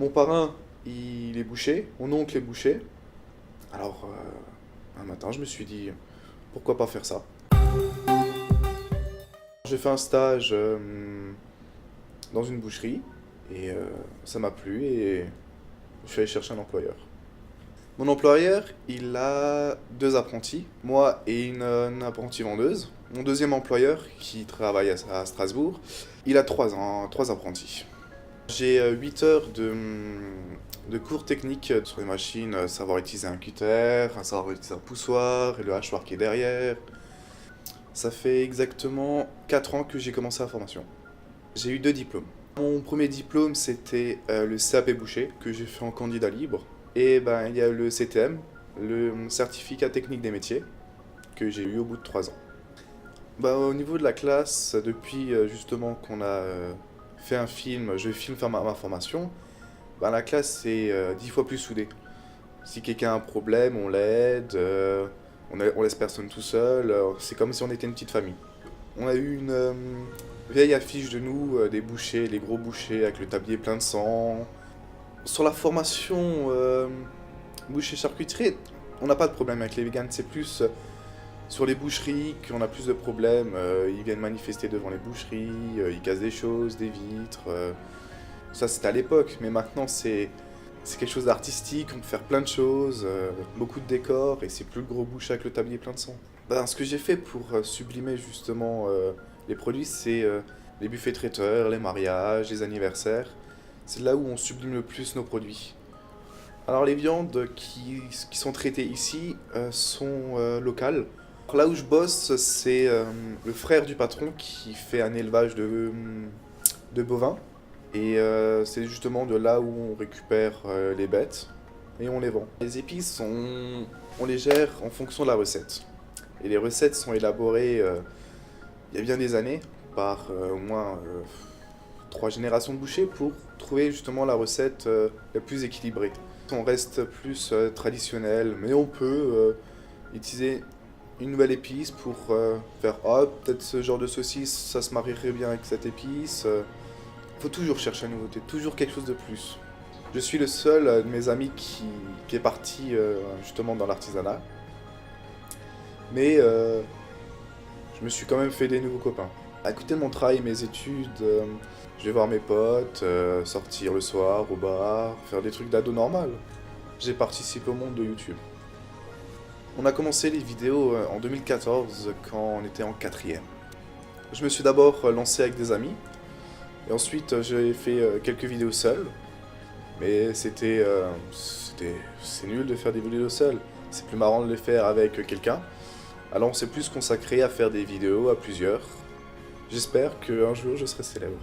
Mon parrain, il est boucher, mon oncle est boucher. Alors, un matin, je me suis dit, pourquoi pas faire ça? J'ai fait un stage dans une boucherie et ça m'a plu et je suis allé chercher un employeur. Mon employeur, il a deux apprentis, moi et une apprentie vendeuse. Mon deuxième employeur, qui travaille à Strasbourg, il a trois apprentis. J'ai 8 heures de cours techniques sur les machines, savoir utiliser un cutter, savoir utiliser un poussoir et le hachoir qui est derrière. Ça fait exactement 4 ans que j'ai commencé la formation. J'ai eu 2 diplômes. Mon premier diplôme, c'était le CAP boucher, que j'ai fait en candidat libre. Et ben, il y a le CTM, le certificat technique des métiers, que j'ai eu au bout de 3 ans. Bah, au niveau de la classe, depuis justement qu'on a fait un film, je filme faire ma formation, bah, la classe est 10 fois plus soudée. Si quelqu'un a un problème, on l'aide, on laisse personne tout seul, c'est comme si on était une petite famille. On a eu une vieille affiche de nous, des bouchers, les gros bouchers avec le tablier plein de sang. Sur la formation boucher charcuterie, on n'a pas de problème avec les véganes, c'est plus sur les boucheries qu'on a plus de problèmes. Ils viennent manifester devant les boucheries, ils cassent des choses, des vitres. Ça c'était à l'époque, mais maintenant c'est quelque chose d'artistique, on peut faire plein de choses, beaucoup de décors, et c'est plus le gros boucher avec le tablier plein de sang. Ben, ce que j'ai fait pour sublimer justement les produits, c'est les buffets traiteurs, les mariages, les anniversaires. C'est là où on sublime le plus nos produits. Alors les viandes qui sont traitées ici sont locales. Alors, là où je bosse, c'est le frère du patron qui fait un élevage de bovins. Et c'est justement de là où on récupère les bêtes et on les vend. Les épices, on les gère en fonction de la recette. Et les recettes sont élaborées il y a bien des années par au moins 3 générations de bouchers pour trouver justement la recette la plus équilibrée. On reste plus traditionnel, mais on peut utiliser une nouvelle épice pour faire «Ah, peut-être ce genre de saucisse, ça se marierait bien avec cette épice». Faut toujours chercher la nouveauté, toujours quelque chose de plus. Je suis le seul de mes amis qui est parti justement dans l'artisanat. Mais je me suis quand même fait des nouveaux copains. À côté de mon travail, mes études, je vais voir mes potes, sortir le soir au bar, faire des trucs d'ado normal. J'ai participé au monde de YouTube. On a commencé les vidéos en 2014 quand on était en 4e. Je me suis d'abord lancé avec des amis. Et ensuite, j'ai fait quelques vidéos seul. Mais c'est nul de faire des vidéos seul. C'est plus marrant de les faire avec quelqu'un. Alors on s'est plus consacré à faire des vidéos à plusieurs. J'espère qu'un jour je serai célèbre.